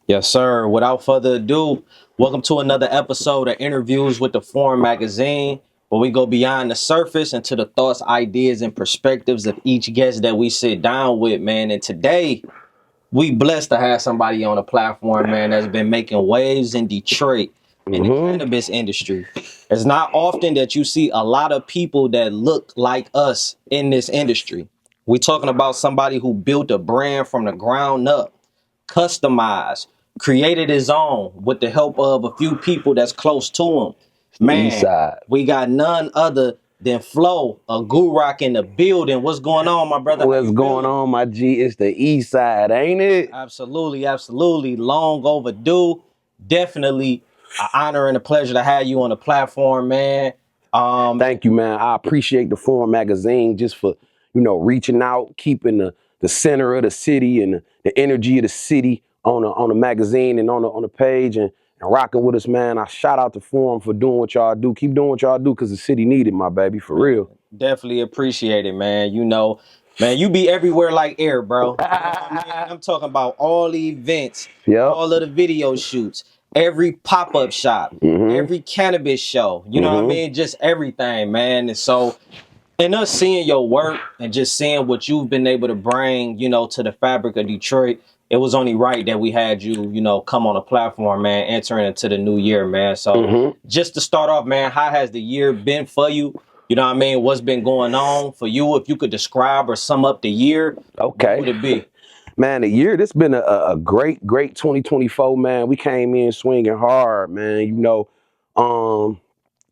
Yes, sir. Without further ado, welcome to another episode of Interviews with the Foreign Magazine, where we go beyond the surface into the thoughts, ideas, and perspectives of each guest that we sit down with, man. And today, we blessed to have somebody on the platform, man, that's been making waves in Detroit in the hmm cannabis industry. It's not often that you see a lot of people that look like us in this industry. We're talking about somebody who built a brand from the ground up, customized, created his own with the help of a few people that's close to him. The East Man, Side. we got none other than Flo, a Gur Rock in the building. What's going on, my brother? How What's you going feeling? on, my G? It's the East Side, ain't it? Absolutely, absolutely. Long overdue. Definitely an honor and a pleasure to have you on the platform, man. Um, Thank you, man. I appreciate the Foreign Magazine just for, reaching out, keeping the center of the city and the energy of the city on the magazine and on the page and rocking with us, man. I shout out to Forum for doing what y'all do. Keep doing what y'all do because the city needed, my baby, for man, real. definitely appreciate it, man. Man, you be everywhere like air, bro. You know what I mean? I'm talking about all the events, Yep. all of the video shoots, every pop-up shop, hmm every cannabis show. You know what I hmm mean? Just everything, man. And so and us seeing your work and just seeing what you've been able to bring, to the fabric of Detroit, it was only right that we had you, come on a platform, man, entering into the new year, man. So hmm just to start off, man, how has the year been for you? You know what I mean? What's been going on for you? If you could describe or sum up the year, what Okay. would it be? Man, the year, this been a great 2024, man. We came in swinging hard, man. Um,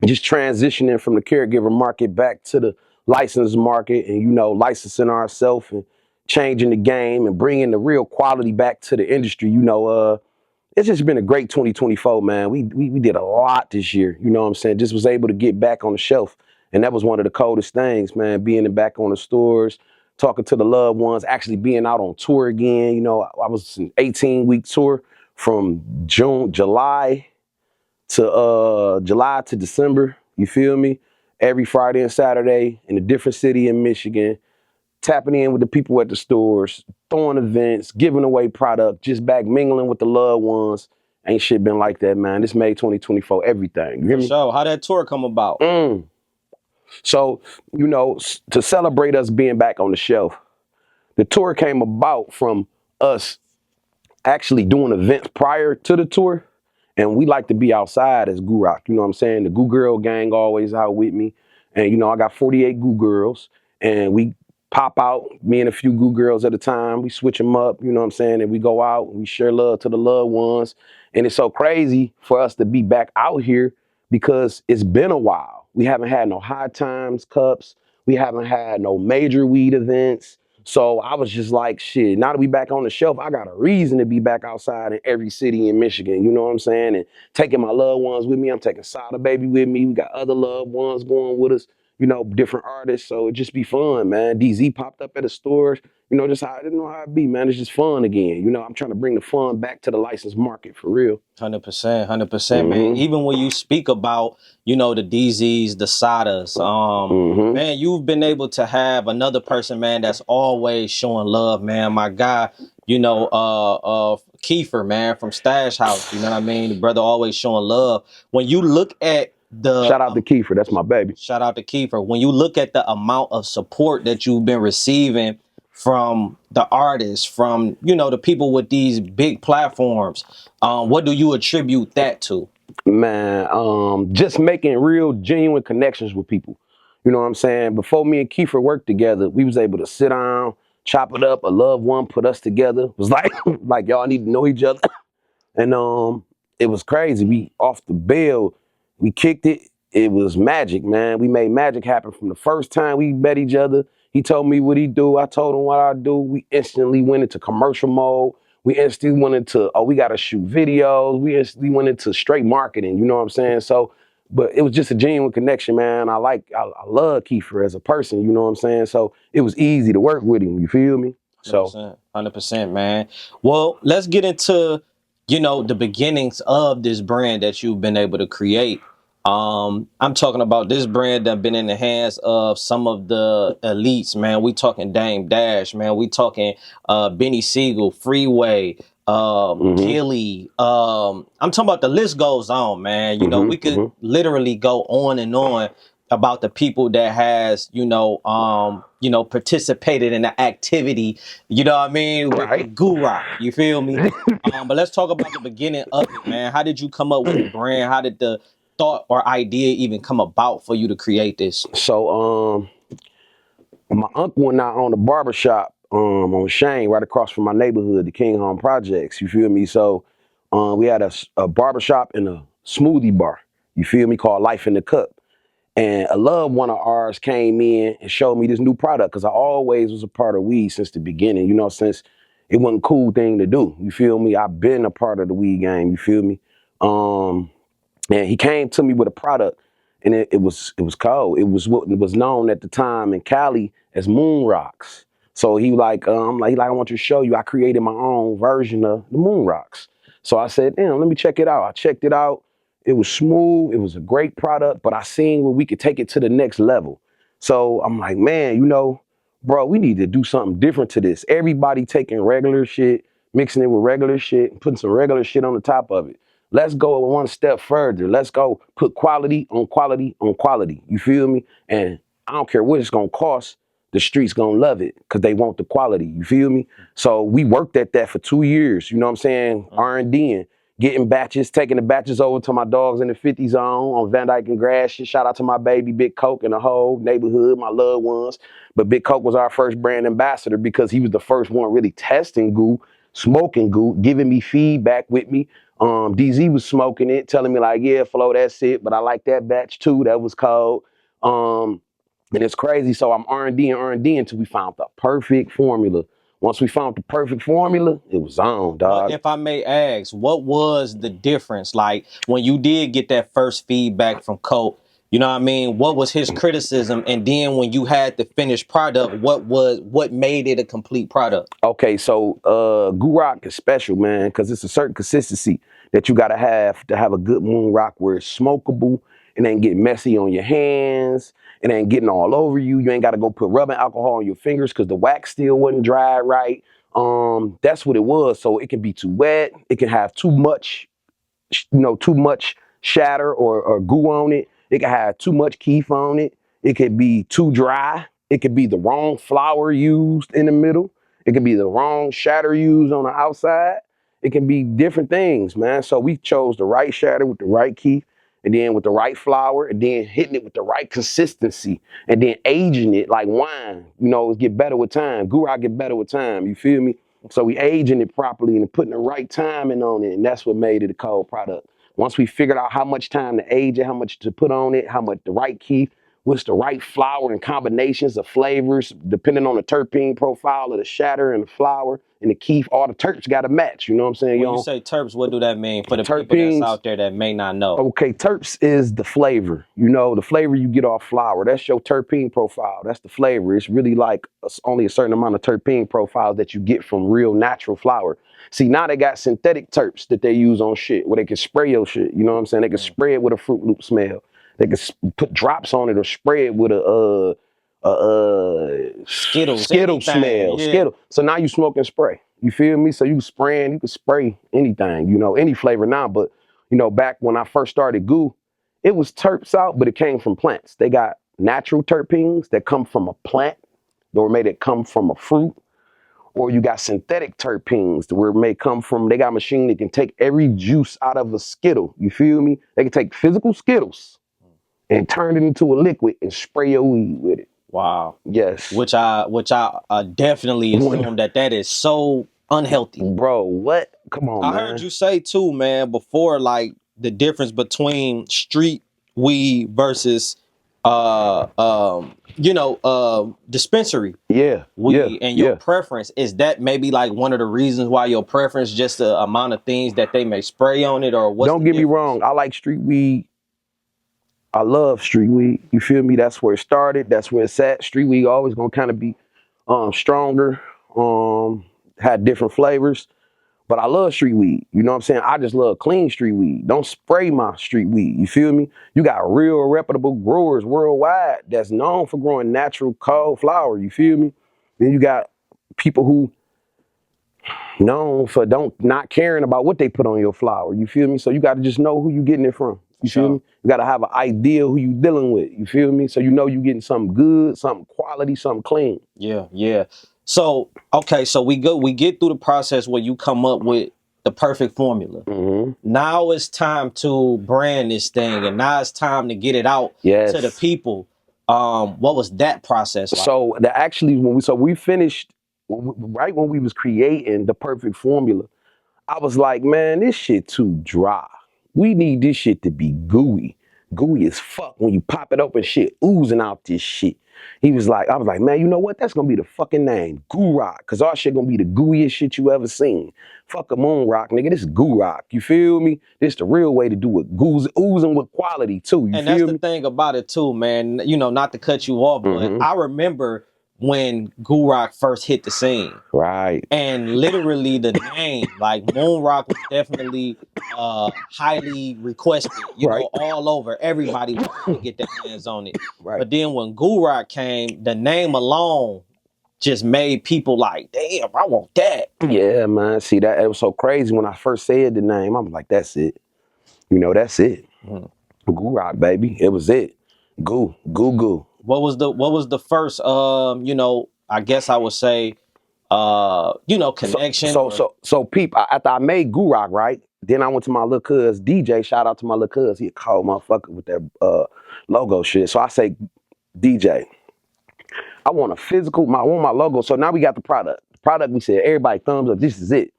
just transitioning from the caregiver market back to the licensed market and, licensing ourselves and changing the game and bringing the real quality back to the industry. It's just been a great 2024, man. We did a lot this year, you know what I'm saying? Just was able to get back on the shelf. And that was one of the coldest things, man, being back on the stores, talking to the loved ones, actually being out on tour again. I was an 18-week tour from July to December, you feel me? Every Friday and Saturday in a different city in Michigan, tapping in with the people at the stores, throwing events, giving away product, just back mingling with the loved ones. Ain't shit been like that, man. This made 2024 everything. You hear For me? sure. How that tour come about? Mm. So, to celebrate us being back on the shelf, the tour came about from us actually doing events prior to the tour. And we like to be outside as GUUROCK. You know what I'm saying? The Goo Girl gang always out with me. And, I got 48 Goo Girls. And we pop out, me and a few Goo Girls at a time. We switch them up, you know what I'm saying? And we go out and we share love to the loved ones. And it's so crazy for us to be back out here because it's been a while. We haven't had no high times cups. We haven't had no major weed events. So I was just like, shit, now that we back on the shelf, I got a reason to be back outside in every city in Michigan. You know what I'm saying? And taking my loved ones with me. I'm taking Sada Baby with me. We got other loved ones going with us, different artists. So it just be fun, man. DZ popped up at the stores. Just how I didn't know how it be, man. It's just fun again. I'm trying to bring the fun back to the licensed market for real. 100%, 100%, man. Mm-hmm. Even when you speak about, the DZs, the Sadas, Mm-hmm. man, you've been able to have another person, man, that's always showing love, man. My guy, Kiefer, man, from Stash House. You know what I mean? The brother always showing love. When you look at the Shout out to Kiefer. That's my baby. shout out to Kiefer. When you look at the amount of support that you've been receiving from the artists, from the people with these big platforms, what do you attribute that to? Man, just making real genuine connections with people. You know what I'm saying? Before me and Kiefer worked together, we was able to sit down, chop it up. A loved one put us together. It was like like y'all need to know each other. And it was crazy. We off the bail, we kicked it. It was magic, man. We made magic happen from the first time we met each other. He told me what he do. I told him what I do. We instantly went into commercial mode. We instantly went into, oh, we got to shoot videos. We instantly went into straight marketing. You know what I'm saying? So, but it was just a genuine connection, man. I love Kiefer as a person. You know what I'm saying? So it was easy to work with him. You feel me? So 100%, 100%, man. Well, let's get into the beginnings of this brand that you've been able to create. I'm talking about this brand that been in the hands of some of the elites, man. We talking Dame Dash, man. We talking Benny Siegel, Freeway, Mm-hmm. Gilly. I'm talking about the list goes on, man. You know, we Mm-hmm. could Mm-hmm. literally go on and on about the people that has, participated in the activity, you know what I mean, Right. with GUUROCK. You feel me? But let's talk about the beginning of it, man. How did you come up with the brand? How did the thought or idea even come about for you to create this? So my uncle and I owned a barbershop on Shane, right across from my neighborhood, the King Home Projects. You feel me? So we had a barbershop and a smoothie bar. You feel me? Called Life in the Cup. And a loved one of ours came in and showed me this new product because I always was a part of weed since the beginning, since it wasn't a cool thing to do. You feel me? I've been a part of the weed game, you feel me? And he came to me with a product and it was cold. It was what was known at the time in Cali as moon rocks. So I want you to show you I created my own version of the moon rocks. So I said, damn, let me check it out. I checked it out. It was smooth. It was a great product, but I seen where we could take it to the next level. So I'm like, man, bro, we need to do something different to this. Everybody taking regular shit, mixing it with regular shit, and putting some regular shit on the top of it. Let's go one step further. Let's go put quality on quality on quality. You feel me? And I don't care what it's gonna cost. The streets gonna love it because they want the quality. You feel me? So we worked at that for 2 years. You know what I'm saying? R&D, getting batches, taking the batches over to my dogs in the 50 zone on Van Dyke and Gratiot. Shout out to my baby Big Coke and the whole neighborhood, my loved ones. But Big Coke was our first brand ambassador because he was the first one really testing goo, smoking goo, giving me feedback with me. DZ was smoking it, telling me like, yeah, Flo, that's it. But I like that batch too. That was cold. And it's crazy. So I'm R&D until we found the perfect formula. Once we found the perfect formula, it was on, What, dog. if I may ask, what was the difference? Like when you did get that first feedback from Colt, you know what I mean? What was his criticism? And then when you had the finished product, what made it a complete product? Okay, so GUUROCK is special, man, because it's a certain consistency that you gotta have to have a good moon rock where it's smokable. It ain't getting messy on your hands. It ain't getting all over you. You ain't gotta go put rubbing alcohol on your fingers because the wax still wasn't dry right. That's what it was. So it can be too wet. It can have too much shatter or goo on it. It can have too much keef on it. It could be too dry. It could be the wrong flour used in the middle. It could be the wrong shatter used on the outside. It can be different things, man. So we chose the right shatter with the right keef, and then with the right flour, and then hitting it with the right consistency, and then aging it like wine. It get better with time. GUUROCK get better with time. You feel me? So we aging it properly and putting the right timing on it, and that's what made it a cold product. Once we figured out how much time to age it, how much to put on it, how much the right keef, what's the right flour and combinations of flavors, depending on the terpene profile of the shatter and the flour and the keef, all the terps got to match. You know what I'm saying? When you say terps, what do that mean for the people that's Terpenes. out there that may not know? Okay, terps is the flavor. The flavor you get off flour. That's your terpene profile. That's the flavor. It's really like only a certain amount of terpene profiles that you get from real natural flour. See, now they got synthetic terps that they use on shit where they can spray your shit. You know what I'm saying? They can spray it with a Fruit Loop smell. They can put drops on it or spray it with Skittles, Skittle anything, smell. yeah. Skittle. So now you smoke and spray. You feel me? So you can spray anything, any flavor now. But back when I first started Goo, it was terps out, but it came from plants. They got natural terpenes that come from a plant, or may it come from a fruit, or you got synthetic terpenes where it may come from, they got a machine that can take every juice out of a Skittle. You feel me? They can take physical Skittles and turn it into a liquid and spray your weed with it. Wow. Yes. Which I definitely assume that is so unhealthy. Bro, what? Come on, I man. heard you say too, man, before, like the difference between street weed versus dispensary Yeah, weed and your yeah. preference. Is that maybe like one of the reasons why your preference just the amount of things that they may spray on it, or what's Don't the get me difference? wrong. I like street weed. I love street weed. You feel me? That's where it started. That's where it's at. Street weed always gonna kind of be stronger, had different flavors. But I love street weed. You know what I'm saying? I just love clean street weed. Don't spray my street weed. You feel me? You got real reputable growers worldwide that's known for growing natural cold flower. You feel me? Then you got people who known for not caring about what they put on your flower. You feel me? So you got to just know who you getting it from. You feel me? You got to have an idea who you dealing with. You feel me? So you know you getting something good, something quality, something clean. Yeah, yeah. So okay, so we get through the process where you come up with the perfect formula. Mm-hmm. Now it's time to brand this thing, and now it's time to get it out to the Yes. people. What was that process like? So that actually when we finished right when we was creating the perfect formula, I was like, man, this shit too dry. We need this shit to be gooey. Gooey as fuck. When you pop it open, shit oozing out this shit. I was like, man, you know what? That's gonna be the fucking name. GUUROCK. Cause our shit gonna be the gooeyest shit you ever seen. Fuck a moon rock, nigga. This is GUUROCK. You feel me? This the real way to do it. Oozing with quality too. You And that's feel the me? thing about it too, man. You know, not to cut you off, but Mm-hmm. I remember when GUUROCK first hit the scene. Right. And literally the name, like Moon Rock was definitely highly requested, you Right. know, all over. Everybody was trying to get their hands on it. Right. But then when GUUROCK came, the name alone just made people like, damn, I want that. Yeah, man. See that it was so crazy when I first said the name. I was like, that's it. You know, that's it. Mhm. GUUROCK, baby. It was it. Goo. What was the first you know, I guess I would say connection or So peep, after I made GUUROCK, right? Then I went to my little cuz DJ. Shout out to my little cuz. He a cold motherfucker with that logo shit. So I say, DJ, I want a physical, I want my logo. So now we got the product. The product, we said, everybody thumbs up. This is it.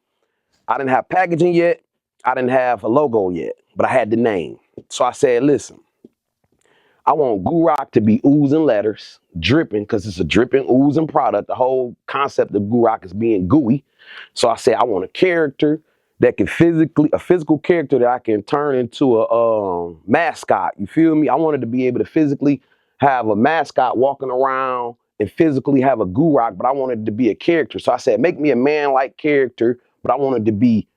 I didn't have packaging yet. I didn't have a logo yet, but I had the name. So I said, listen, I want GUUROCK to be oozing letters, dripping, because it's a dripping, oozing product. The whole concept of GUUROCK is being gooey. So I said, I want a character that can a physical character that I can turn into a mascot. You feel me? I wanted to be able to physically have a mascot walking around and physically have a GUUROCK, but I wanted to be a character. So I said, make me a man-like character, but I wanted to be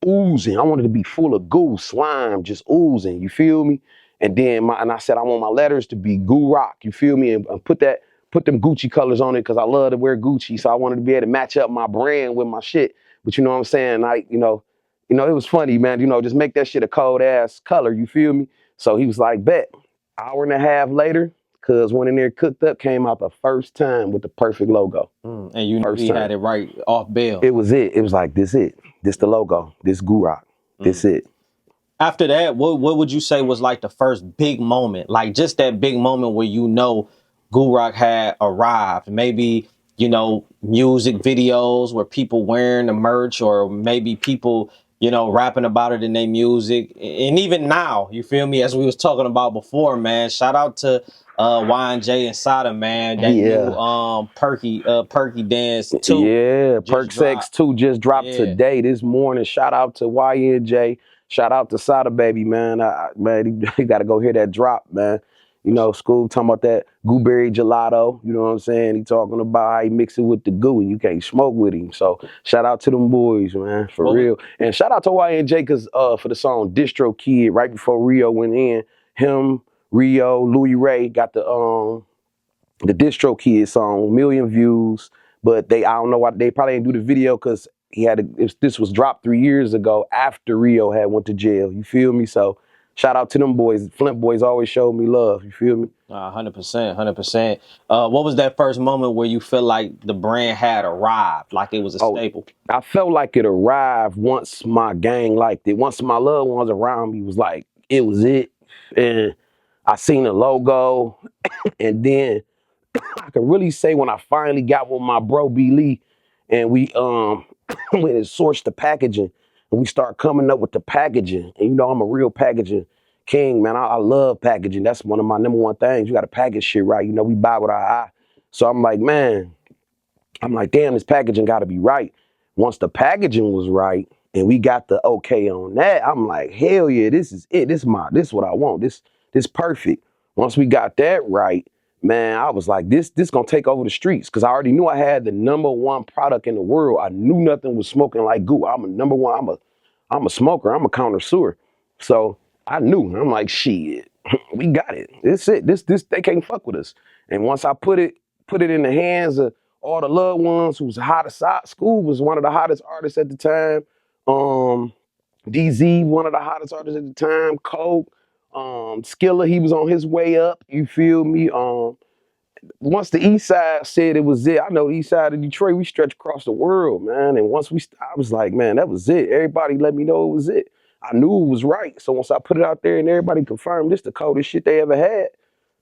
oozing. I wanted to be full of goo, slime, just oozing. You feel me? And then I said I want my letters to be GUUROCK. You feel me? And put them Gucci colors on it because I love to wear Gucci. So I wanted to be able to match up my brand with my shit. But you know what I'm saying? It was funny, man. You know, just make that shit a cold ass color. You feel me? So he was like, bet. Hour and a half later, cuz went in there, cooked up, came out the first time with the perfect logo. and you knew First he time. had it right off bail. It was it. It was like, this it. This the logo. This GUUROCK. This it. After that, what would you say was like the first big moment? Like just that big moment where you know GUUROCK had arrived. Maybe, you know, music videos where people wearing the merch or maybe people, you know, rapping about it in their music. And even now, you feel me, as we was talking about before, man. Shout out to Y&J and Sada, man. That new perky dance too. Yeah, Just Perk Sex dropped. 2 just dropped Yeah. today, this morning. Shout out to Y&J. Shout out to Sada Baby, man. Man, you got to go hear that drop, man. You know, School talking about that gooberry gelato. You know what I'm saying? He talking about how he mix it with the goo and you can't smoke with him. So shout out to them boys, man, for real. And shout out to Y&J because for the song Distro Kid right before Rio went in. Him, Rio, Louis Ray got the Distro Kid song, million views, but I don't know why they probably didn't do the video because this was dropped 3 years ago after Rio had went to jail. You feel me? So shout out to them boys. Flint boys always showed me love. You feel me? 100%, 100%. What was that first moment where you feel like the brand had arrived, like it was a staple? I felt like it arrived once my gang liked it. Once my loved ones around me was like, it was it. And I seen the logo. And then I can really say when I finally got with my bro B Lee and we went and sourced the packaging and we start coming up with the packaging. And you know, I'm a real packaging king, man. I love packaging. That's one of my number one things. You got to package shit right. You know, we buy with our eye. So I'm like, damn, this packaging got to be right. Once the packaging was right and we got the okay on that, I'm like, hell yeah, this is it. This is what I want. This perfect. Once we got that right, man, I was like, this gonna take over the streets because I already knew I had the number one product in the world. I knew nothing was smoking like goo. I'm a number one. I'm a smoker. I'm a connoisseur. So I knew. I'm like, shit, we got it. This it. This they can't fuck with us. And once I put it in the hands of all the loved ones who was hottest. School was one of the hottest artists at the time. DZ, one of the hottest artists at the time. Coke, Skilla, he was on his way up. You feel me? Once the East Side said it was it, I know the East Side of Detroit, we stretched across the world, man. And once I was like, man, that was it. Everybody let me know it was it. I knew it was right. So once I put it out there and everybody confirmed this the coldest shit they ever had,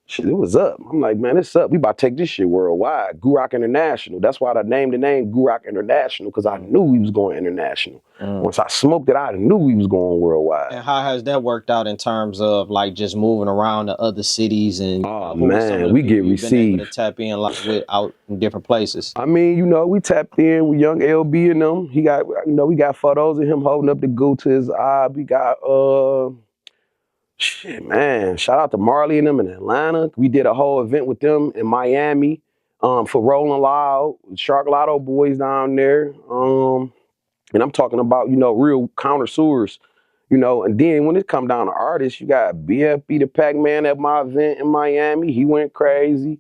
shit, it was up. I'm like, man, it's up. We about to take this shit worldwide. GUUROCK International. That's why I named the name GUUROCK International, because I knew we was going international. Once I smoked it, I knew we was going worldwide. And how has that worked out in terms of like just moving around to other cities and Oh who are some of man, the we people get you've been able to received. tap in like with out in different places? I mean, you know, we tapped in with young LB and them. He got, you know, we got photos of him holding up the goo to his eye. We got, shit, man. Shout out to Marley and them in Atlanta. We did a whole event with them in Miami, for Rolling Loud, Shark Lotto boys down there. And I'm talking about, you know, real connoisseurs, you know. And then when it come down to artists, you got BFB the Pac-Man at my event in Miami. He went crazy.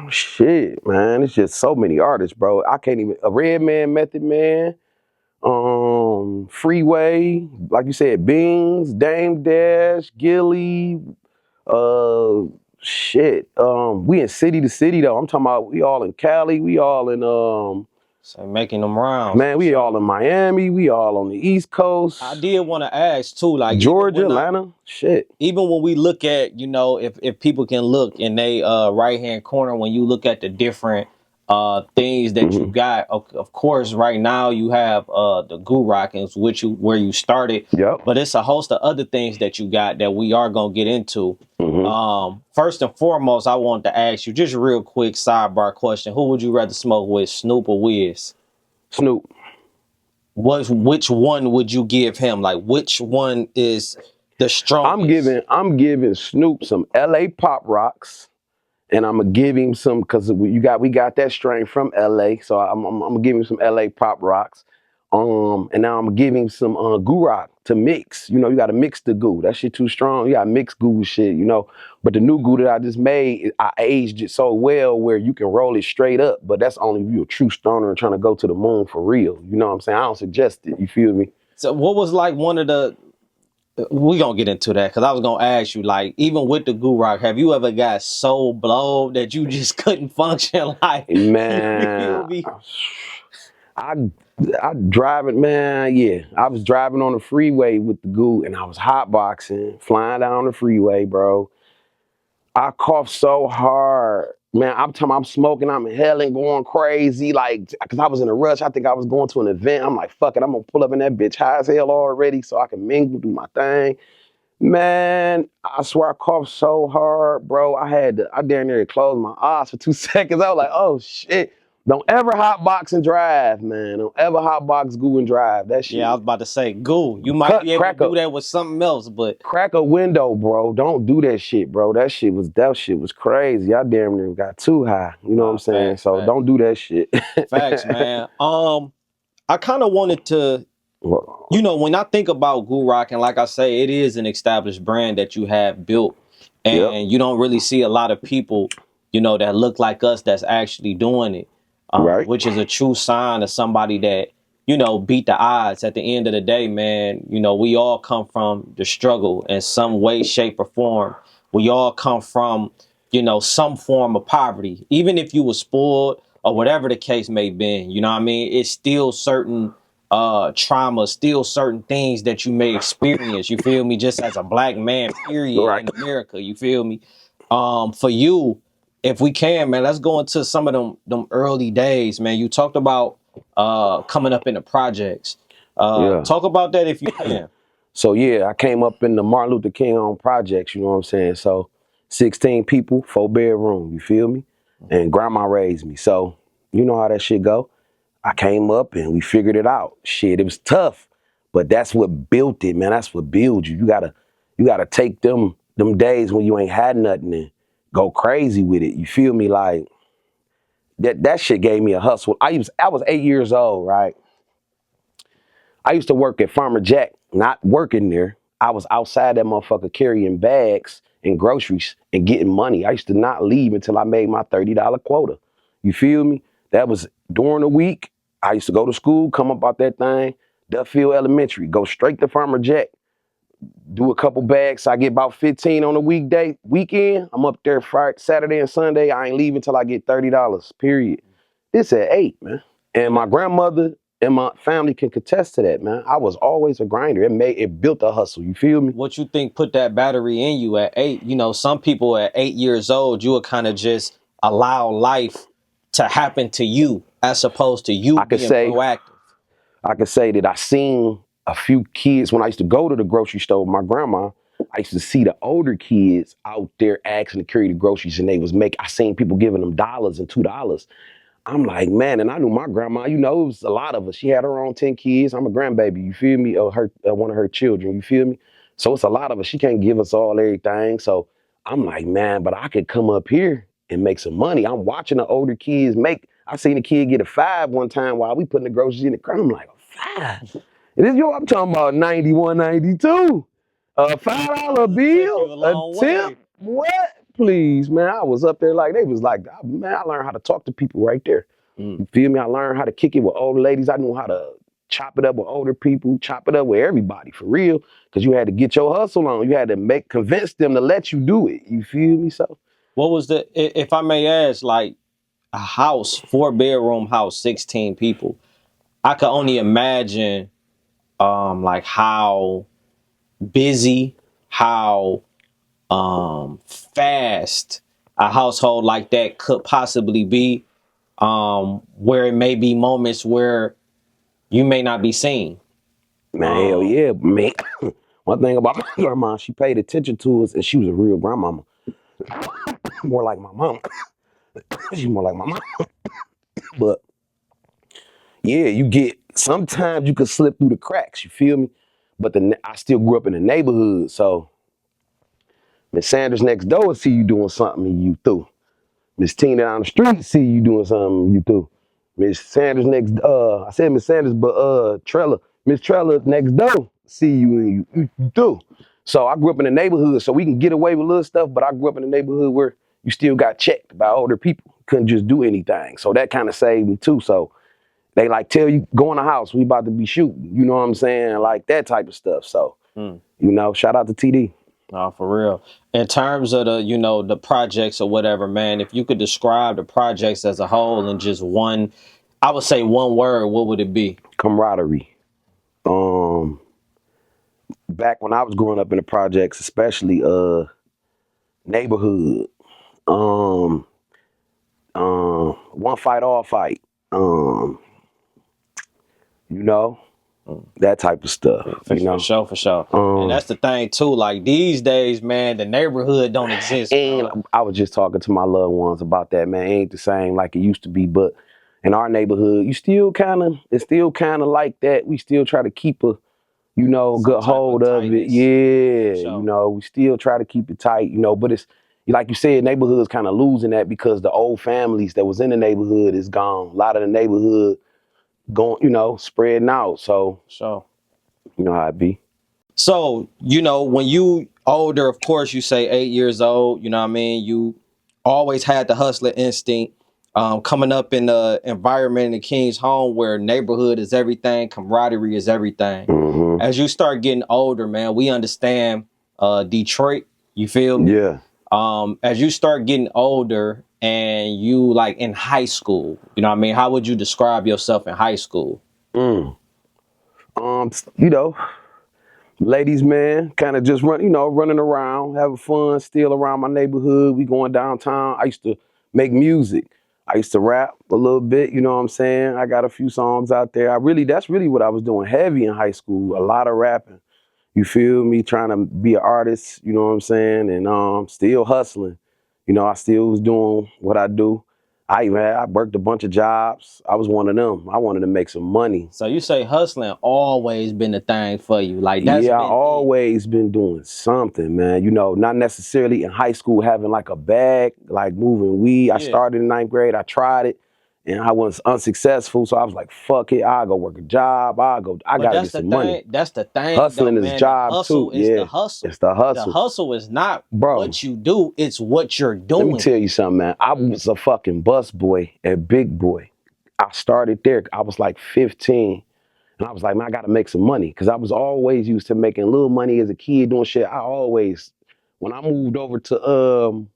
Shit, man, it's just so many artists, bro. I can't even. A Redman, Method Man, Freeway, like you said, Beans, Dame Dash, Gilly, uh, shit. We in city to city though. I'm talking about we all in Cali, we all in So making them rounds. man, we all in Miami, we all on the East Coast, I did want to ask too, like Georgia, Atlanta, shit. even when we look at, you know, if people can look in they right hand corner, when you look at the different things that you got, of course right now you have the GUUROCK, which you where you started, Yep. but it's a host of other things that you got that we are gonna get into. First and foremost, I wanted to ask you just a real quick sidebar question: who would you rather smoke with, Snoop or Wiz? Snoop. Which one would you give him? Like, which one is the strongest? I'm giving Snoop some LA Pop Rocks, and I'm gonna give him some because we got that strain from LA, so I'm gonna give him some LA Pop Rocks. And now I'm gonna give him some GUUROCK to mix. You know, you gotta mix the goo. That shit too strong. You gotta mix goo with shit, you know. But the new goo that I just made, I aged it so well where you can roll it straight up. But that's only if you're a true stoner and trying to go to the moon for real. You know what I'm saying? I don't suggest it. You feel me? So, what was like one of the? We gonna get into that because I was gonna ask you, like, even with the GUUROCK, have you ever got so blowed that you just couldn't function? Like, Man, I driving, man, yeah. I was driving on the freeway with the goo and I was hotboxing, flying down the freeway, bro. I coughed so hard. Man, I'm talking, I'm smoking, I'm inhaling, going crazy, like, because I was in a rush. I think I was going to an event. I'm like, fuck it, I'm gonna pull up in that bitch high as hell already so I can mingle, do my thing. Man, I swear I coughed so hard, bro. I damn near closed my eyes for 2 seconds. I was like, oh shit. Don't ever hotbox and drive, man. Don't ever hotbox, goo, and drive. That shit. yeah, I was about to say, goo. You might be able to do that with something else, but Crack a window, bro. Don't do that shit, bro. That shit was crazy. I damn near got too high. You know what I'm saying? facts, So facts. don't do that shit. Facts, man. I kind of wanted to, Well, you know, when I think about GUUROCK, and like I say, it is an established brand that you have built, yep. and you don't really see a lot of people, you know, that look like us that's actually doing it, Right. which is a true sign of somebody that, you know, beat the odds. At the end of the day, man, you know, we all come from the struggle in some way, shape, or form. We all come from, you know, some form of poverty. Even if you were spoiled or whatever the case may be, you know what I mean? It's still certain trauma, still certain things that you may experience, you feel me, just as a black man, period, Right. in America, you feel me? For you, if we can, man, let's go into some of them early days, man. You talked about coming up in the projects. Yeah. Talk about that if you can. So yeah, I came up in the Martin Luther King on projects, you know what I'm saying? So 16 people, 4-bedroom, you feel me? And grandma raised me. So you know how that shit go. I came up and we figured it out. Shit, it was tough, but that's what built it, man. That's what builds you. You gotta take them days when you ain't had nothing and go crazy with it. You feel me? Like that shit gave me a hustle. I was 8 years old, right? I used to work at Farmer Jack, not working there. I was outside that motherfucker carrying bags in groceries and getting money. I used to not leave until I made my $30 quota. You feel me? That was during the week. I used to go to school, come up out that thing, Duffield Elementary, go straight to Farmer Jack, do a couple bags. I get about 15 on a weekend. I'm up there Friday, Saturday and Sunday. I ain't leaving until I get $30, period. This at 8, man. And my grandmother and my family can contest to that, man. I was always a grinder. It built a hustle. You feel me? What you think put that battery in you at 8? You know, some people at 8 years old, you would kind of just allow life to happen to you as opposed to you being proactive. I could say that I seen a few kids when I used to go to the grocery store with my grandma. I used to see the older kids out there asking to carry the groceries, and I seen people giving them dollars and $2. I'm like, man, and I knew my grandma, you know, it was a lot of us. She had her own 10 kids. I'm a grandbaby, you feel me? Or one of her children, you feel me? So it's a lot of us. She can't give us all everything. So I'm like, man, but I could come up here and make some money. I'm watching the older kids I seen a kid get a 5 one time while we putting the groceries in the car. I'm like, a 5? And this, I'm talking about 91, 92. A $5 bill, a tip, what? Please, man, I was up there like, they was like, man, I learned how to talk to people right there. You feel me? I learned how to kick it with older ladies. I knew how to chop it up with older people, chop it up with everybody, for real. Because you had to get your hustle on. You had to convince them to let you do it. You feel me? So, What was if I may ask, like a house, 4-bedroom house, 16 people, I could only imagine like how busy, how fast a household like that could possibly be, where it may be moments where you may not be seen. man, hell yeah, man. One thing about my grandma, she paid attention to us, and she was a real grandmama. More like my mom. She's more like my mom. But yeah, sometimes you can slip through the cracks, you feel me? But I still grew up in the neighborhood, so Miss Sanders next door will see you doing something and you through. Miss Tina down the street see you doing something and you through. Miss Sanders I said Miss Sanders, but Miss Trella next door see you and you through. So I grew up in the neighborhood, so we can get away with little stuff, but I grew up in the neighborhood where you still got checked by older people. Couldn't just do anything. So that kind of saved me too. So they like tell you, go in the house, we about to be shooting. You know what I'm saying? Like that type of stuff. So, you know, shout out to TD. Oh, for real. In terms of the projects or whatever, man, if you could describe the projects as a whole in just I would say one word, what would it be? Camaraderie. Back when I was growing up in the projects, especially neighborhood, one fight, all fight. You know, that type of stuff. For sure. And that's the thing too. Like these days, man, the neighborhood don't exist. And bro. I was just talking to my loved ones about that, man. It ain't the same like it used to be, but in our neighborhood, it's still kind of like that. We still try to keep a, good hold of it. Yeah, Sure. you know, we still try to keep it tight, but it's like you said, neighborhood's kind of losing that because the old families that was in the neighborhood is gone. A lot of the neighborhood going, spreading out. So, Sure. you know how it be. So, when you older, of course, you say 8 years old, you know what I mean? You always had the hustler instinct. Coming up in the environment in the King's home where neighborhood is everything, camaraderie is everything. Mm-hmm. As you start getting older, man, we understand Detroit, you feel me? Yeah. As you start getting older and you like in high school, you know what I mean? How would you describe yourself in high school? Ladies, man, kind of just running around, having fun, still around my neighborhood. We going downtown. I used to make music. I used to rap a little bit, you know what I'm saying? I got a few songs out there. That's really what I was doing heavy in high school, a lot of rapping. You feel me? Trying to be an artist, you know what I'm saying? And still hustling. I still was doing what I do. I worked a bunch of jobs. I was one of them. I wanted to make some money. So you say hustling always been the thing for you. Like that's I always been doing something, man. Not necessarily in high school having like a bag, like moving weed. I started in 9th grade. I tried it. and I was unsuccessful. So I was like, fuck it, I'll go work a job. I But gotta that's get the some money. thing. That's the thing, though, Hustling is man. The job too. hustle is the Yeah, hustle. it's the The hustle. hustle is not Bro, what you do; it's what you're let me doing. tell you something, man. I was a fucking bus boy at Big Boy. I started there. I was like 15. And I was like, man, I gotta make some money. Cause I was always used to making little money as a kid doing shit. When I moved over to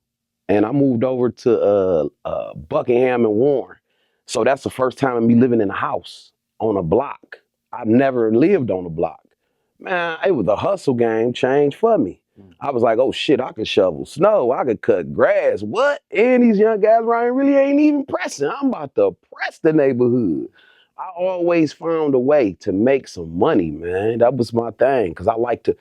Buckingham and Warren. So that's the first time of me living in a house on a block. I've never lived on a block. Man, it was a hustle game change for me. I was like, oh shit, I could shovel snow, I could cut grass. What? And these young guys, Ryan, really ain't even pressing. I'm about to press the neighborhood. I always found a way to make some money, man. That was my thing. Cause I like to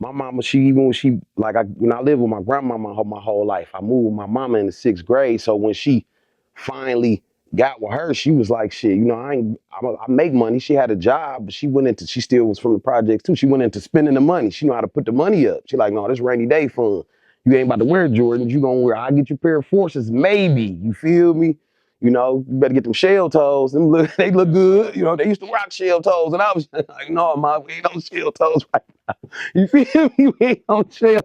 my mama, when I lived with my grandmama my whole life, I moved with my mama in the 6th grade. So when she finally got with her, she was like, shit, I make money. She had a job, but she still was from the projects too. She went into spending the money. She know how to put the money up. She like, no, this rainy day fund. You ain't about to wear Jordans. You gonna wear, I'll get you a pair of forces, maybe. You feel me? You better get them shell toes. They look good. They used to rock shell toes. And I was like, no, ma, we ain't on shell toes right now. You feel me? We ain't on shell.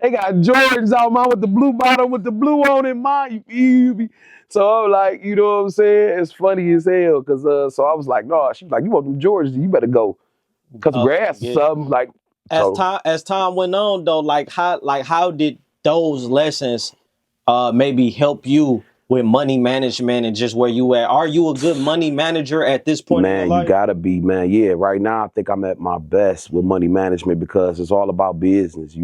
They got Jordans out, man, with the blue bottom, with the blue on it, man. You feel me? So I'm like, you know what I'm saying? It's funny as hell. So I was like, no, she was like, you want them Jordans, you better go cut some grass or Yeah. something. Like, so As time went on, though, how did those lessons maybe help you with money management and just where you at? Are you a good money manager at this point in your man, you life? gotta be, man. Yeah, right now I think I'm at my best with money management because it's all about business.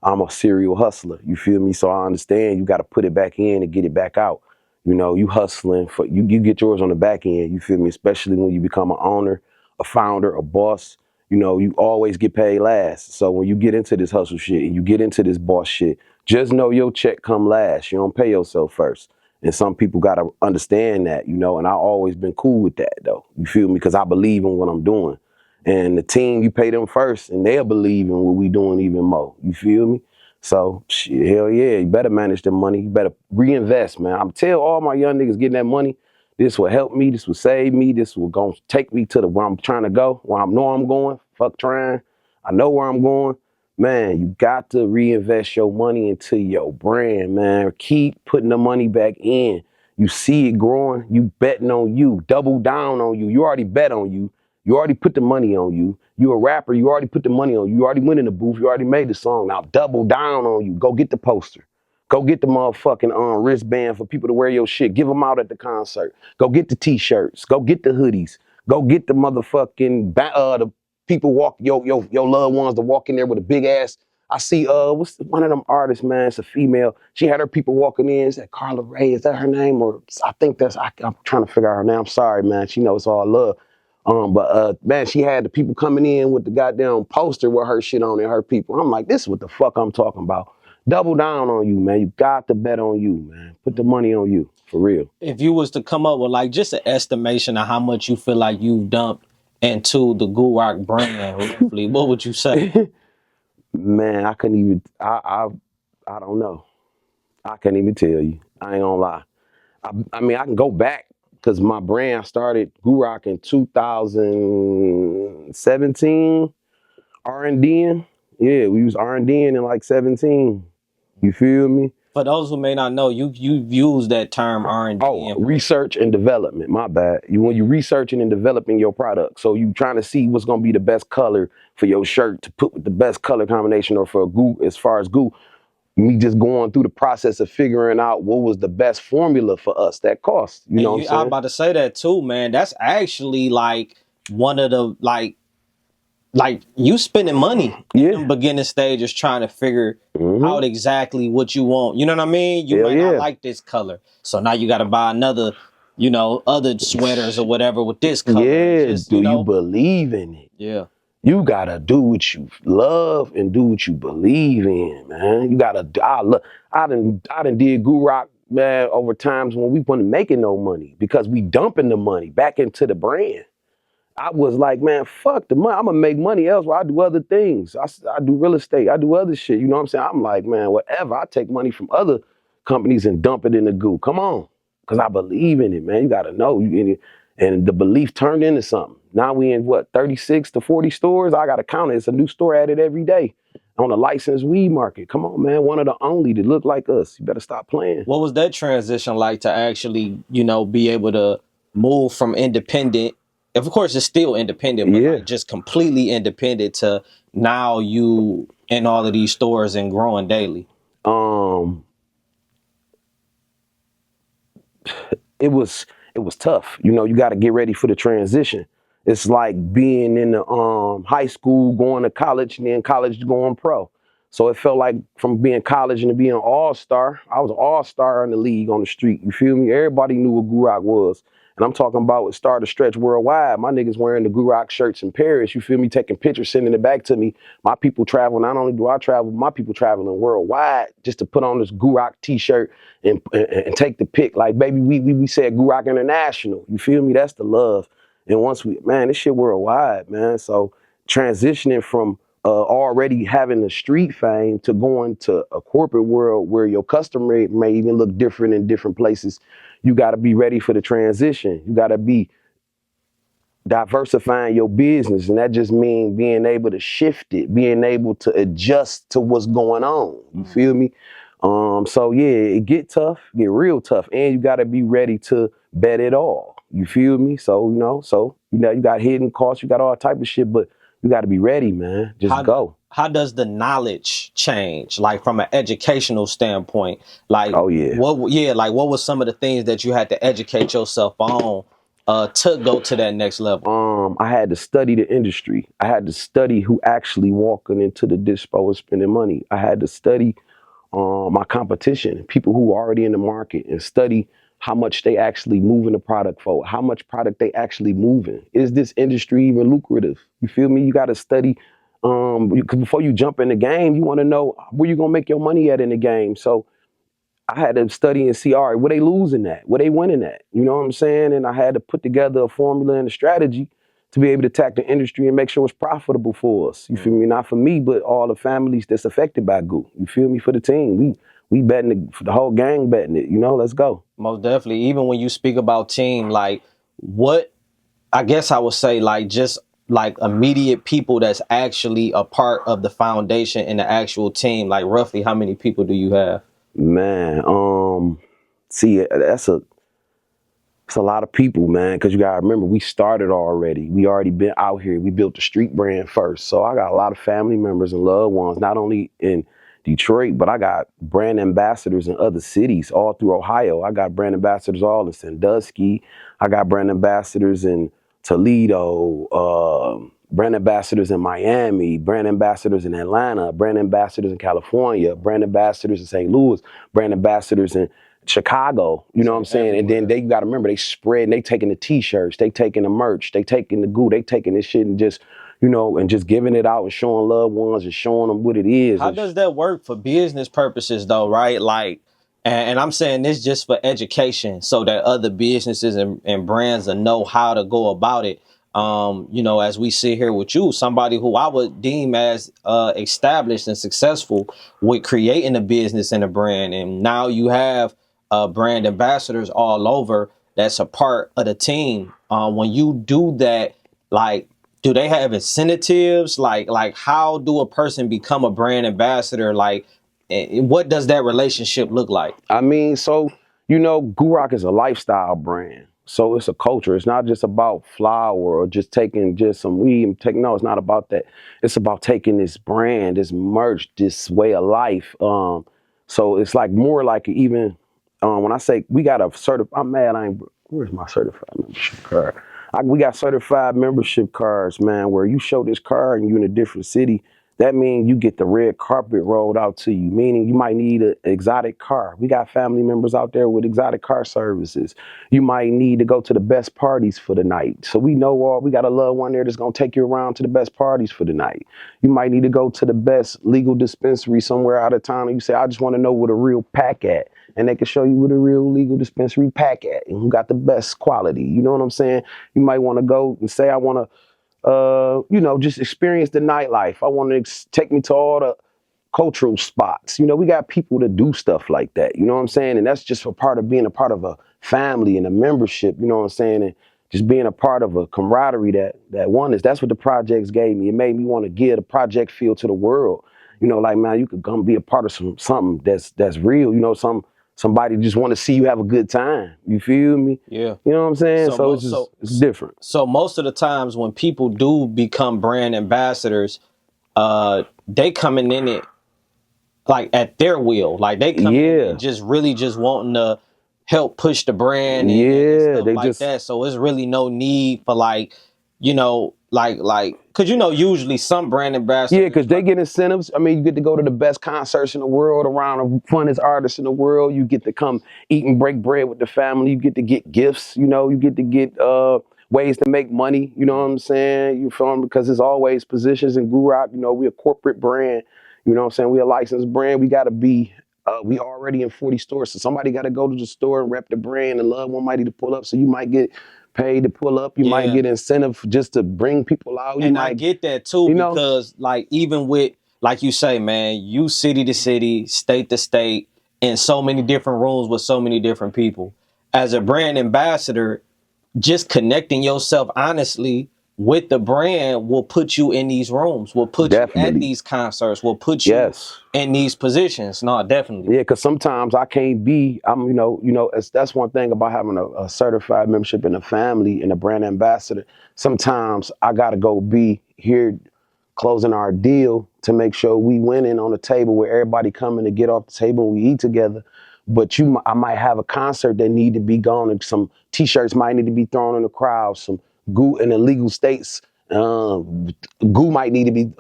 I'm a serial hustler. You feel me? So I understand you gotta put it back in and get it back out. You hustling for you get yours on the back end. You feel me? Especially when you become an owner, a founder, a boss. You always get paid last. So when you get into this hustle shit and you get into this boss shit, just know your check come last. You don't pay yourself first. And some people gotta understand that, and I always been cool with that though. You feel me? Because I believe in what I'm doing. And the team, you pay them first and they'll believe in what we doing even more. You feel me? So shit, hell yeah, you better manage the money. You better reinvest, man. I'm tell all my young niggas getting that money, this will help me, this will save me, this will go take me to where I'm trying to go, where I know I'm going. Fuck trying. I know where I'm going. Man, you got to reinvest your money into your brand, man. Keep putting the money back in. You see it growing, you betting on you. Double down on you. You already bet on you. You already put the money on you. You a rapper, you already put the money on you. You already went in the booth, you already made the song. Now double down on you. Go get the poster. Go get the motherfucking wristband for people to wear your shit. Give them out at the concert. Go get the t-shirts. Go get the hoodies. Go get the motherfucking the people your loved ones to walk in there with a big ass. I see what's one of them artists, man? It's a female. She had her people walking in. Is that Carla Ray? Is that her name? Or I think I'm trying to figure out her name. I'm sorry, man. She knows it's all love. But man, she had the people coming in with the goddamn poster with her shit on it, her people. I'm like, this is what the fuck I'm talking about. Double down on you, man. You got to bet on you, man. Put the money on you, for real. If you was to come up with like just an estimation of how much you feel like you've dumped into the GUUROCK brand, roughly, what would you say? Man, I couldn't even. I don't know. I can't even tell you. I ain't gonna lie. I mean, I can go back because my brand, I started GUUROCK in 2017. R&D. Yeah, we was R&D in like 17. You feel me? For those who may not know, you've used that term R&D Oh, and research and development. My bad. When you researching and developing your product, so you trying to see what's gonna be the best color for your shirt to put with the best color combination, or for a goo. As far as goo, me just going through the process of figuring out what was the best formula for us that cost. You know what I'm I'm saying? about to say that too, man. That's actually like one of the like you spending money in Yeah. them beginning stages trying to figure Mm-hmm. out exactly what you want. You know what I mean? You Hell might not yeah. like this color. So now you gotta buy another, other sweaters or whatever with this color. And Yeah. just, Do you believe in it? yeah. You gotta do what you love and do what you believe in, man. You gotta. I done did GUUROCK, man, over times when we wasn't making no money because we dumping the money back into the brand. I was like, man, fuck the money. I'm gonna make money elsewhere. I do other things. I do real estate. I do other shit. You know what I'm saying? I'm like, man, whatever. I take money from other companies and dump it in the goo. Come on. because I believe in it, man. You gotta know. And the belief turned into something. Now we in what, 36 to 40 stores? I gotta count it. It's a new store added every day on a licensed weed market. Come on, man. One of the only to look like us. You better stop playing. What was that transition like to actually, be able to move from independent? Of course, it's still independent, but Yeah. like just completely independent to now you in all of these stores and growing daily. Um, it was tough. You got to get ready for the transition. It's like being in the high school, going to college, and then college going pro. So it felt like from being college and to being all-star, I was an all-star in the league on the street. You feel me? Everybody knew what GUUROCK was. And I'm talking about it started to stretch worldwide. My niggas wearing the GUUROCK shirts in Paris. You feel me? Taking pictures, sending it back to me. My people travel. Not only do I travel, my people traveling worldwide just to put on this GUUROCK t-shirt and take the pic. Like, baby, we said GUUROCK International. You feel me? That's the love. And once man, this shit worldwide, man. So transitioning from already having the street fame to going to a corporate world where your customer may even look different in different places, you got to be ready for the transition. You got to be diversifying your business, and that just means being able to shift it, being able to adjust to what's going on. You feel me? So yeah, it get tough, get real tough, and you got to be ready to bet it all. You feel me? So you got hidden costs, you got all type of shit, but you got to be ready, man. Just How go. how does the knowledge change, like from an educational standpoint? Like Oh yeah. what was some of the things that you had to educate yourself on to go to that next level? I had to study the industry. I had to study who actually walking into the dispo and spending money. I had to study my competition, people who are already in the market, and study how much they actually moving the product for, how much product they actually moving. Is this industry even lucrative? You feel me? You got to study. Before you jump in the game, you want to know where you gonna make your money at in the game. So I had to study and see, all right, where they losing at, where they winning at. You know what I'm saying? And I had to put together a formula and a strategy to be able to attack the industry and make sure it's profitable for us. You feel me? Not for me, but all the families that's affected by GU. You feel me? For the team, we betting it, for the whole gang betting it. Let's go. Most definitely. Even when you speak about team, like what I guess I would say, like just like immediate people that's actually a part of the foundation and the actual team, like roughly how many people do you have? Man, see, it's a lot of people, man, because you gotta remember, we started already. We already been out here. We built the street brand first. So I got a lot of family members and loved ones, not only in Detroit, but I got brand ambassadors in other cities all through Ohio. I got brand ambassadors all in Sandusky. I got brand ambassadors in Toledo, brand ambassadors in Miami, brand ambassadors in Atlanta, brand ambassadors in California, brand ambassadors in St. Louis, brand ambassadors in Chicago, you know what I'm saying? And then they got to remember, they spread, and they taking the t-shirts, they taking the merch, they taking the goo, they taking this shit and just, and just giving it out and showing loved ones and showing them what it is. How does that work for business purposes though, right? Like, and I'm saying this just for education so that other businesses and brands will know how to go about it. As we sit here with you, somebody who I would deem as established and successful with creating a business and a brand. And now you have brand ambassadors all over that's a part of the team. When you do that, like, do they have incentives? Like how do a person become a brand ambassador? Like, what does that relationship look like? I mean, so, GUUROCK is a lifestyle brand. So it's a culture. It's not just about flower or just taking just some weed and no, it's not about that. It's about taking this brand, this merch, this way of life. So it's like more like even when I say we got a I'm mad I ain't, where's my certified membership card? We got certified membership cards, man, where you show this card and you're in a different city. That means you get the red carpet rolled out to you, meaning you might need an exotic car. We got family members out there with exotic car services. You might need to go to the best parties for the night. So we know we got a loved one there that's going to take you around to the best parties for the night. You might need to go to the best legal dispensary somewhere out of town. And you say, I just want to know where the real pack at. And they can show you where the real legal dispensary pack at and who got the best quality. You know what I'm saying? You might want to go and say, I want to just experience the nightlife. I want to take me to all the cultural spots. You know, we got people to do stuff like that. You know what I'm saying? And that's just a part of being a part of a family and a membership. You know what I'm saying? And just being a part of a camaraderie that one is. That's what the projects gave me. It made me want to give the project feel to the world. You know, like, man, you could come be a part of something that's real. You know, somebody just want to see you have a good time. You feel me? Yeah. You know what I'm saying? So So it's just it's different. so most of the times when people do become brand ambassadors, they coming in it like at their will. Like they coming in Yeah. and just really just wanting to help push the brand and Yeah. stuff They like just that. So it's really no need for like, like cause usually some brand Yeah, ambassadors because they get incentives. I mean, you get to go to the best concerts in the world, around the funnest artists in the world. You get to come eat and break bread with the family. You get to get gifts. You know, you get to get ways to make money. You know what I'm saying? You feel me? Because there's always positions in GUUROCK. You know, we're a corporate brand. You know what I'm saying? We're a licensed brand. We got to be. We already in 40 stores, so somebody got to go to the store and rep the brand. And love one mighty to pull up, so you might get paid to pull up. You might Yeah. get incentive just to bring people out. You And I might, get that too, you know. because like even with like you say, man, you city to city, state to state, in so many different rooms with so many different people. As a brand ambassador, just connecting yourself honestly with the brand will put you in these rooms, will put you at Definitely. these concerts, will put you Yes. in these positions. No, definitely. Yeah, because sometimes I can't be. That's one thing about having a certified membership in a family and a brand ambassador. Sometimes I gotta go be here, closing our deal to make sure we winning on the table where everybody coming to get off the table and we eat together. But I might have a concert that need to be gone, and some T-shirts might need to be thrown in the crowd. Some goo in illegal states. Goo might need to be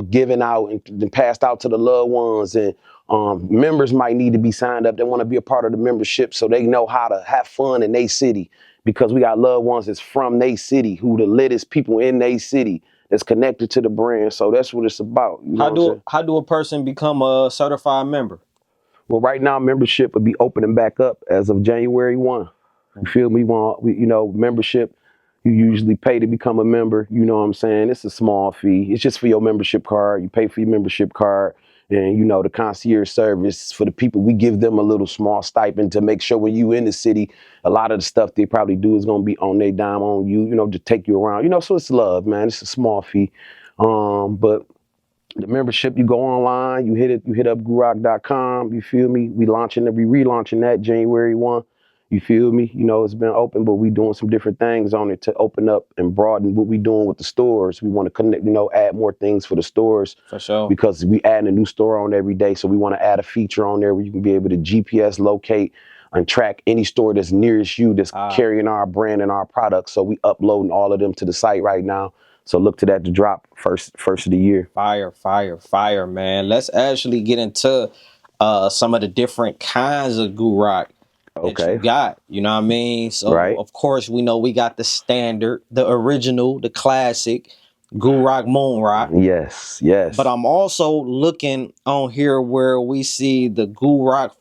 given out and passed out to the loved ones, and members might need to be signed up. They want to be a part of the membership so they know how to have fun in their city, because we got loved ones that's from their city, who the littest people in their city that's connected to the brand. So that's what it's about. You know what I'm saying? How do a person become a certified member? Well, right now membership would be opening back up as of January 1. You feel me? Membership, you usually pay to become a member. You know what I'm saying? It's a small fee. It's just for your membership card. You pay for your membership card. And, the concierge service for the people, we give them a little small stipend to make sure when you in the city, a lot of the stuff they probably do is going to be on their dime on you, to take you around. So it's love, man. It's a small fee. But the membership, you go online, you hit up GUUROCK.com, you feel me? We relaunching that January 1. You feel me? It's been open, but we doing some different things on it to open up and broaden what we doing with the stores. We want to connect, add more things for the stores. For sure. Because we add a new store on every day. So we want to add a feature on there where you can be able to GPS locate and track any store that's nearest you that's carrying our brand and our products. So we uploading all of them to the site right now. So look to that to drop first of the year. Fire, man. Let's actually get into some of the different kinds of GUUROCK that you Okay. got. You know what I mean? So Right. of course we know we got the standard, the original, the classic GUUROCK Moon Rock. Yes. But I'm also looking on here where we see the GUUROCK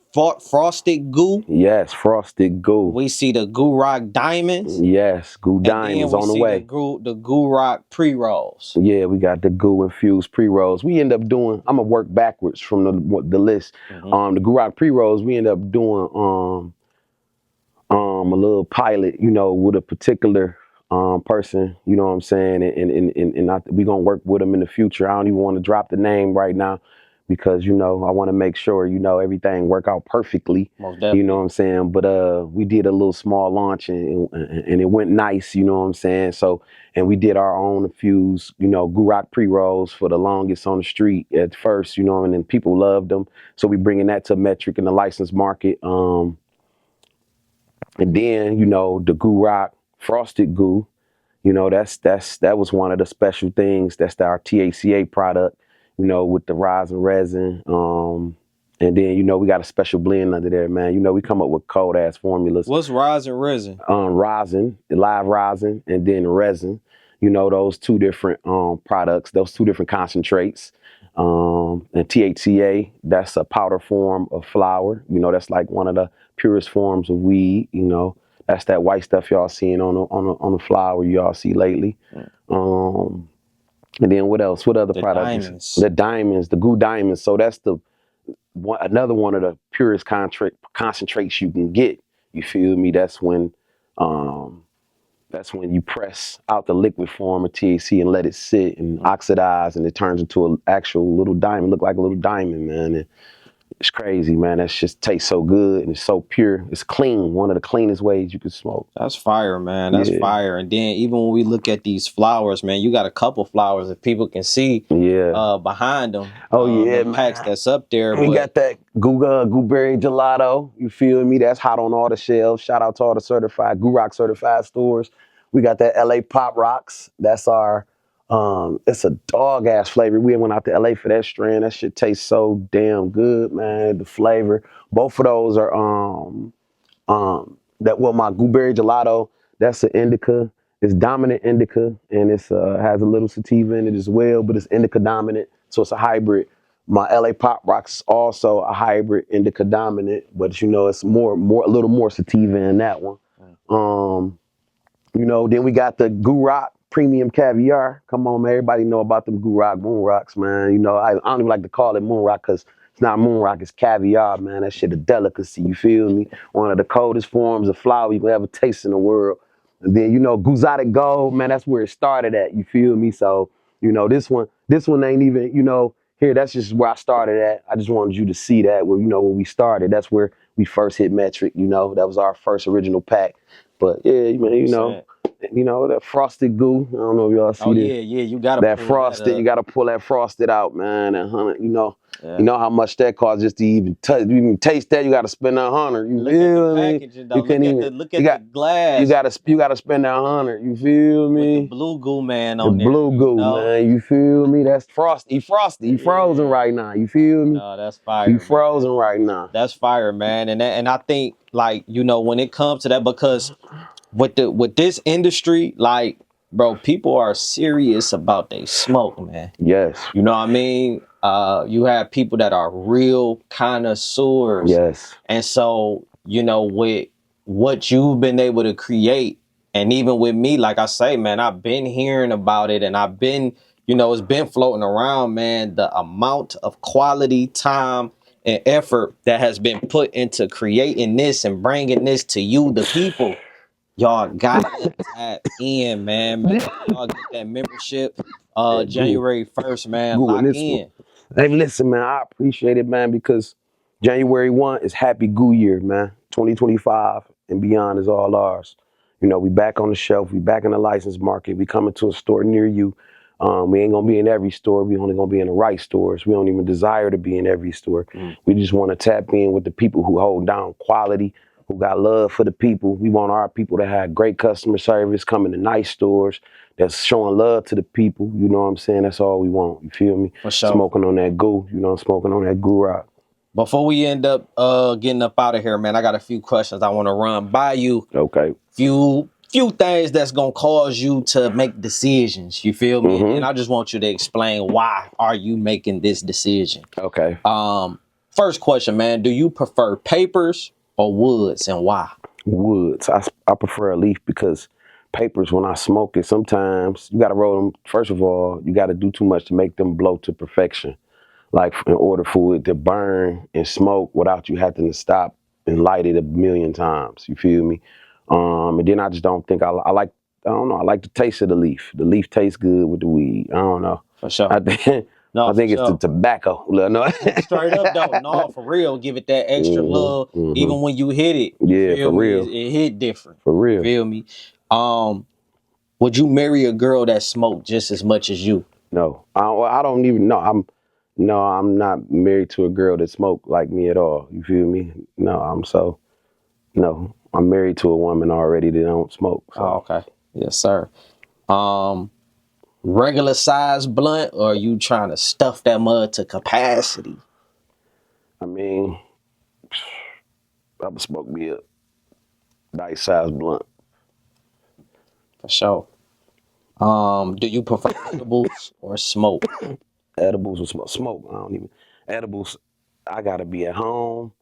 Frosted Goo. Yes, Frosted Goo. We see the GUUROCK Diamonds. Yes, Goo And Diamonds then we on the see way. the GUUROCK Pre-Rolls. Yeah, we got the Goo infused pre-rolls. We end up doing, I'm gonna work backwards from the list. Mm-hmm. The GUUROCK pre-rolls, we end up doing a little pilot, with a particular person, you know what I'm saying, and we gonna work with them in the future. I don't even want to drop the name right now because I want to make sure everything work out perfectly. Most definitely. You know what I'm saying. But we did a little small launch and it went nice. You know what I'm saying. So and we did our own infused, GUUROCK pre-rolls for the longest on the street at first, and then people loved them. So we bringing that to metric in the licensed market. And then, the GUUROCK Frosted Goo, that was one of the special things. That's our THCA product, with the rosin resin. And then, we got a special blend under there, man. We come up with cold ass formulas. What's rosin resin? Rosin, the live rosin, and then resin. Those two different products, those two different concentrates. And THCA, that's a powder form of flower. That's like one of the purest forms of weed. That's that white stuff y'all seeing on the flower y'all see lately. And then what else? What other The product? diamonds. The diamonds, the GUU diamonds. So that's the another one of the purest concentrates you can get. You feel me? Um, that's when you press out the liquid form of THC and let it sit and oxidize, and it turns into an actual little diamond. Look like a little diamond, man. And it's crazy, man. That just tastes so good and it's so pure. It's clean. One of the cleanest ways you can smoke. That's fire, man. That's Yeah. fire. And then even when we look at these flowers, man, you got a couple flowers that people can see Yeah. behind them. Oh yeah, The packs man. that's up there. We But got that gooberry gelato. You feel me? That's hot on all the shelves. Shout out to all the certified GUUROCK certified stores. We got that LA Pop Rocks. That's our it's a dog ass flavor. We went out to LA for that strand. That shit tastes so damn good, man. The flavor. Both of those are my gooberry gelato, that's an indica. It's dominant indica, and it's has a little sativa in it as well, but it's indica dominant, so it's a hybrid. My LA Pop Rocks is also a hybrid indica dominant, but it's a little more sativa in that one. Um, then we got the GUUROCK Premium Caviar. Come on, man. Everybody know about them GUUROCK Moon Rocks, man. I don't even like to call it Moon Rock because it's not Moon Rock, it's caviar, man. That shit a delicacy, you feel me? One of the coldest forms of flower you can ever taste in the world. And then, Exotic Gold, man, that's where it started at, you feel me? So, this one ain't even, here, that's just where I started at. I just wanted you to see that when we started. That's where we first hit metric, that was our first original pack. But yeah, man, that frosted goo. I don't know if y'all see oh this. yeah, you gotta That pull that frosted, you up. gotta pull that frosted out, man. And Yeah. you know how much that costs just to even touch, even taste that. You gotta spend $100. You Look at the feel me? packaging though. You can't even. Look You at the got. You glass gotta spend $100. You feel with the me? blue goo man The on there. blue goo, man. You feel me? That's frosty. He frozen Yeah. right now. You feel me? No, that's He fire, man. frozen right now. That's fire, man. And I think like when it comes to that, because with this industry, like, bro, people are serious about they smoke, man. Yes. You know what I mean? You have people that are real connoisseurs. Yes. And so, with what you've been able to create, and even with me, like I say, man, I've been hearing about it and I've been, it's been floating around, man, the amount of quality time and effort that has been put into creating this and bringing this to you, the people. Y'all gotta tap in, man. Make sure y'all get that membership. Yeah, January 1st, man. Goo in Lock this one. in. Hey, listen, man, I appreciate it, man, because January 1 is Happy Goo Year, man. 2025 and beyond is all ours. We back on the shelf. We back in the license market. We coming to a store near you. We ain't gonna be in every store. We only gonna be in the right stores. We don't even desire to be in every store. We just want to tap in with the people who hold down quality, who got love for the people. We want our people to have great customer service, coming to nice stores, that's showing love to the people. You know what I'm saying? That's all we want. You feel me? For sure. Smoking on that goo. Smoking on that Gur Rock. Before we end up getting up out of here, man, I got a few questions I want to run by you. Okay. Few things that's gonna cause you to make decisions. You feel me? And I just want you to explain why are you making this decision. Okay. First question, man. Do you prefer papers or woods, and why? Woods. I prefer a leaf because papers, when I smoke it, sometimes you got to roll them. First of all, you got to do too much to make them blow to perfection. Like in order for it to burn and smoke without you having to stop and light it a million times. You feel me? And then I just don't think I like. I don't know. I like the taste of the leaf. The leaf tastes good with the weed. I don't know. For sure. I think. No, I think for it's the sure. tobacco. No. Straight up though, no, for real. Give it that extra love. Even when you hit it, you Yeah, feel for me? real. It hit different. For You real. feel me? Would you marry a girl that smoked just as much as you? No, I don't even know. I'm not married to a girl that smoked like me at all. You feel me? No, I'm married to a woman already that don't smoke. So. Oh, okay. Yes, sir. Regular size blunt, or are you trying to stuff that mud to capacity? I mean, I would smoke me a nice size blunt. For sure. Do you prefer edibles or smoke? Edibles or smoke. I don't even edibles. I gotta be at home.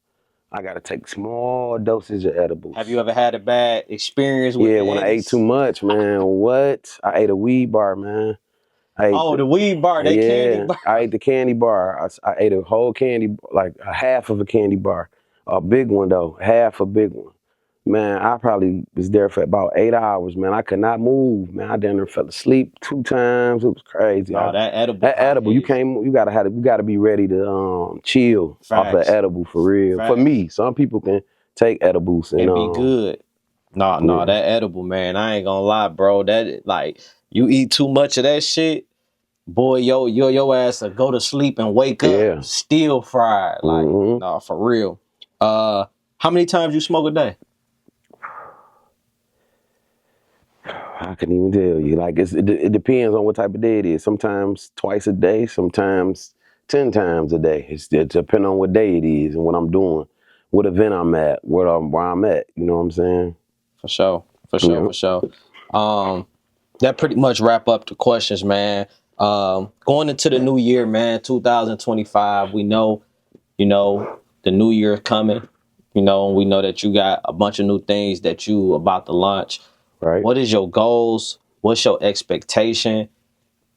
I gotta take small dosage of edibles. Have you ever had a bad experience with Yeah, the when I ate eddies? too much, man. What? I ate a weed bar, man. I ate Oh, the weed bar, they candy bar. I ate the candy bar. I ate a whole candy, like a half of a candy bar. A big one though, half a big one. Man, I probably was there for about 8 hours, man. I could not move, man. I down there fell asleep 2 times. It was crazy. No, that edible That high edible, is you gotta be ready to chill off the facts. edible for real. For Facts. me, some people can take edibles and And be good. No, yeah, that edible, man. I ain't gonna lie, bro. That like you eat too much of that shit, boy, your ass will go to sleep and wake up yeah. still fried. Like, hmm no, for real. How many times you smoke a day? I couldn't even tell you. Like it depends on what type of day it is. Sometimes twice a day, sometimes 10 times a day. It depends on what day it is and what I'm doing, what event I'm at, where I'm at. You know what I'm saying? For sure. For sure, Yeah. for sure. That pretty much wrap up the questions, man. Going into the new year, man, 2025, we know, the new year coming. We know that you got a bunch of new things that you about to launch. Right. What is your goals? What's your expectation?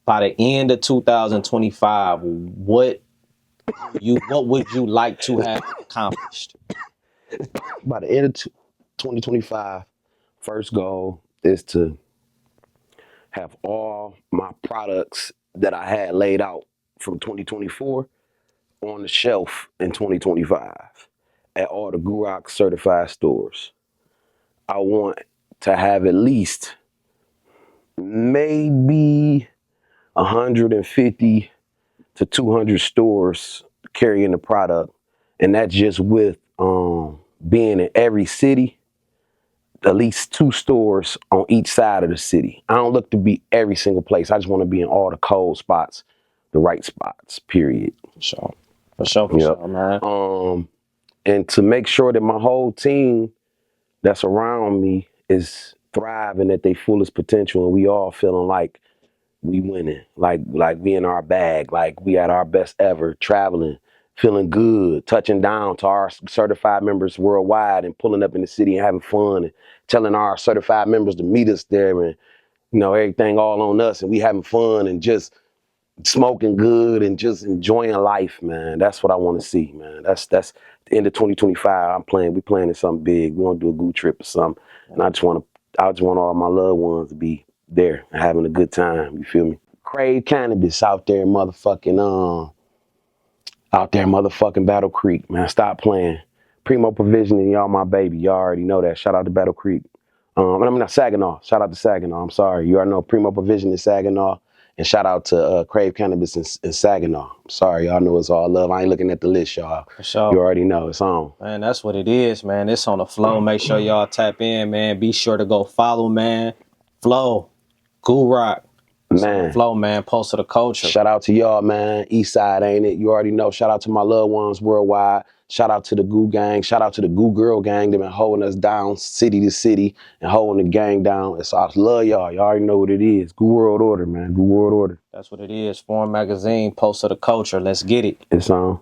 By the end of 2025, what would you like to have accomplished? By the end of 2025, first goal is to have all my products that I had laid out from 2024 on the shelf in 2025 at all the GUUROCK certified stores. I want to have at least maybe 150 to 200 stores carrying the product, and that's just with being in every city, at least 2 stores on each side of the city. I don't look to be every single place. I just want to be in all the cold spots, the right spots, period. For sure. For sure, for Yep. sure, man. And to make sure that my whole team that's around me is thriving at their fullest potential and we all feeling like we winning, like we in our bag, like we at our best ever, traveling, feeling good, touching down to our certified members worldwide and pulling up in the city and having fun and telling our certified members to meet us there and everything all on us and we having fun and just smoking good and just enjoying life, man. That's what I want to see, man. That's the end of 2025. We planning something big. We want to do a good trip or something. And I just want all my loved ones to be there and having a good time. You feel me? Crave Cannabis out there, motherfucking Battle Creek, man. Stop playing. Primo Provisioning, y'all my baby. Y'all already know that. Shout out to Battle Creek. Not Saginaw. Shout out to Saginaw. I'm sorry. You already know Primo Provision in Saginaw. And shout out to Crave Cannabis in Saginaw. I'm sorry. Y'all know it's all love. I ain't looking at the list, y'all. For sure. You already know. It's on. Man, that's what it is, man. It's on the flow. Make sure y'all tap in, man. Be sure to go follow, man. Flow, Gur Rock. Man. Flow, man. Pulse of the culture. Shout out to y'all, man. East side, ain't it? You already know. Shout out to my loved ones worldwide. Shout out to the Goo gang. Shout out to the Goo girl gang. They've been holding us down city to city and holding the gang down. So I love y'all. Y'all already know what it is. Goo World Order, man. Goo World Order. That's what it is. Foreign Magazine, Pulse of the Culture. Let's get it. It's on.